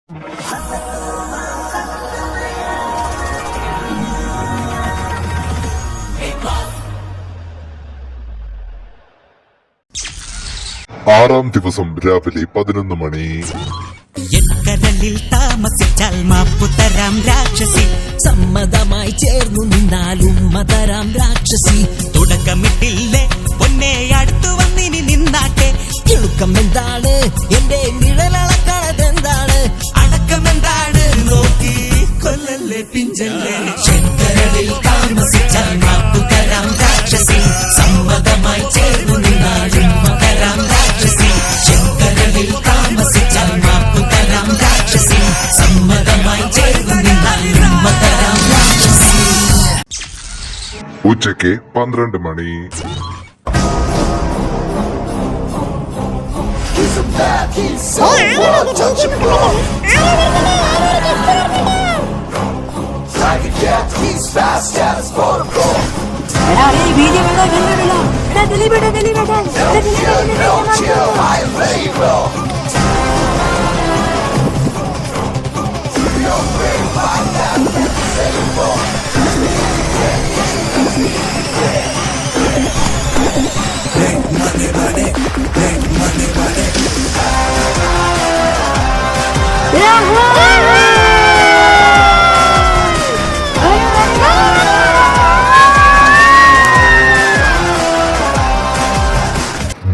ആറാം ദിവസം രാവിലെ 11 മണി. എക്കരലിൽ താമസിച്ചാൽ മാപ്പുതരാം രാക്ഷസി, സമ്മതമായി ചേർന്നു നിന്നാലും മതരാം രാക്ഷസി. തുടക്കമിട്ടില്ലേ പൊന്നെ, അടുത്തു വന്നിനി നിന്നാട്ടെ. കിളുക്കം എന്താണ് എന്റെ നിഴലളക്കണതെന്താണ്, അടക്കം എന്താണ് നോക്കി കൊല്ലല്ലേ പിഞ്ചല്ലേ. എക്കരലിൽ താമസിച്ചാൽ മാപ്പുതരാം രാക്ഷസി, സമ്മതമായി ചേർന്നു നിന്നാലും മതരാം രാക്ഷസി. എക്കരലിൽ താമസിച്ചാൽ മാപ്പുതരാം രാക്ഷസി, സമ്മതമായി ചേർന്നു നിന്നാലും മതരാം രാക്ഷസി. ഉച്ചയ്ക്ക് 12 മണി.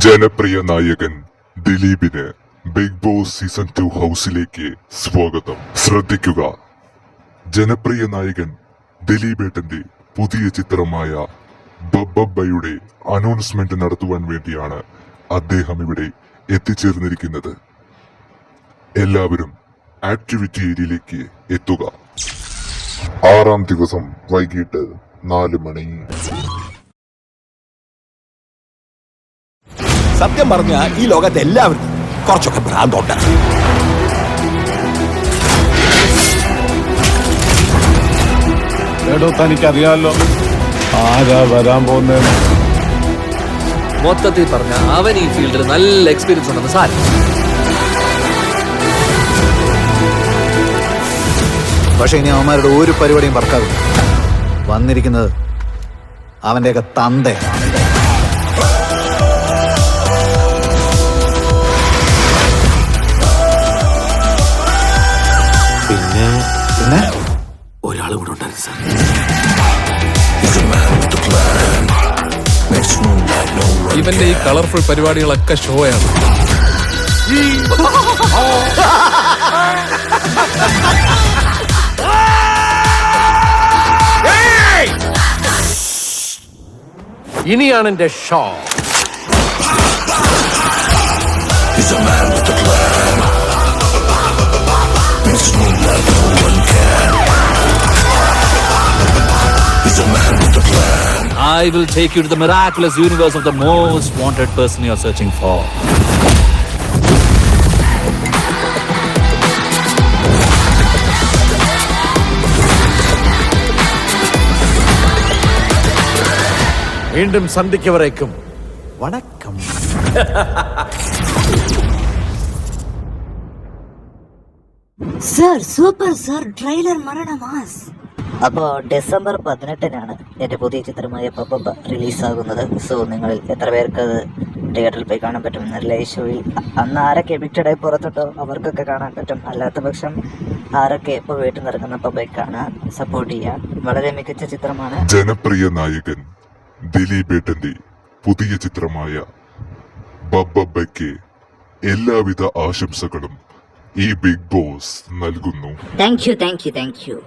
ജനപ്രിയ നായകൻ ദിലീപിന് ബിഗ് ബോസ് സീസൺ 2 ഹൗസിലേക്ക് സ്വാഗതം. ശ്രദ്ധിക്കുക, ജനപ്രിയ നായകൻ ദിലീപേട്ടന്റെ പുതിയ ചിത്രമായ ബബ്ബയുടെ അനൗൺസ്മെന്റ് നടത്തുവാൻ വേണ്ടിയാണ് അദ്ദേഹം ഇവിടെ എത്തിച്ചേർന്നിരിക്കുന്നത്. എല്ലാവരും ആക്ടിവിറ്റി ഏരിയയിലേക്ക് എത്തുക. ആറാം ദിവസം വൈകിട്ട് 4 മണി. സത്യം പറഞ്ഞ ഈ ലോകത്ത് എല്ലാവർക്കും കുറച്ചൊക്കെ ഭ്രാന്തുണ്ട്. എടോ, തനിക്കറിയാമല്ലോ ആരാ വരാൻ പോകുന്നതെന്ന്. മൊത്തത്തിൽ പറഞ്ഞ അവൻ ഈ ഫീൽഡിൽ നല്ല എക്സ്പീരിയൻസ് ഉണ്ടെന്ന് സാരം. പക്ഷെ ഇനി അവന്മാരുടെ ഒരു പരിപാടിയും വർക്കാവില്ല. വന്നിരിക്കുന്നത് അവന്റെയൊക്കെ തന്തയാണ്. പിന്നെ ഒരാൾ കൂടെ ഉണ്ടായിരുന്നു സാർ. ഇവന്റെ ഈ കളർഫുൾ പരിപാടികളൊക്കെ ഷോയാണ്. ഇനിയാണ് എന്റെ show. I will take you to the miraculous universe of the most wanted person you are searching for. വീണ്ടും സന്ധിക്കവരേക്കും വണക്കം. സർ സൂപ്പർ സർ, ട്രെയിലർ മരണ മാസ്. അപ്പോൾ ഡിസംബർ 18-നാണ് എൻ്റെ പുതിയ ചിത്രമായ പപ്പ റിലീസാകുന്നത്. സോ നിങ്ങളിൽ എത്ര പേർക്ക് അത് തിയേറ്ററിൽ പോയി കാണാൻ പറ്റും? ലൈവ് ഷോയിൽ അന്ന് ആരൊക്കെ എവിക്റ്റഡായി പുറത്തുണ്ടോ അവർക്കൊക്കെ കാണാൻ പറ്റും. അല്ലാത്ത പക്ഷം ആരൊക്കെ ഇപ്പോൾ വീട്ടിൽ നിറങ്ങുന്നപ്പോൾ പോയി കാണാൻ സപ്പോർട്ട് ചെയ്യാൻ. വളരെ മികച്ച ചിത്രമാണ്. ജനപ്രിയ നായകൻ ദിലീപേട്ടന്റെ പുതിയ ചിത്രമായ ബബ്ബയ്ക്ക് എല്ലാവിധ ആശംസകളും ഈ ബിഗ് ബോസ് നൽകുന്നു. Thank you.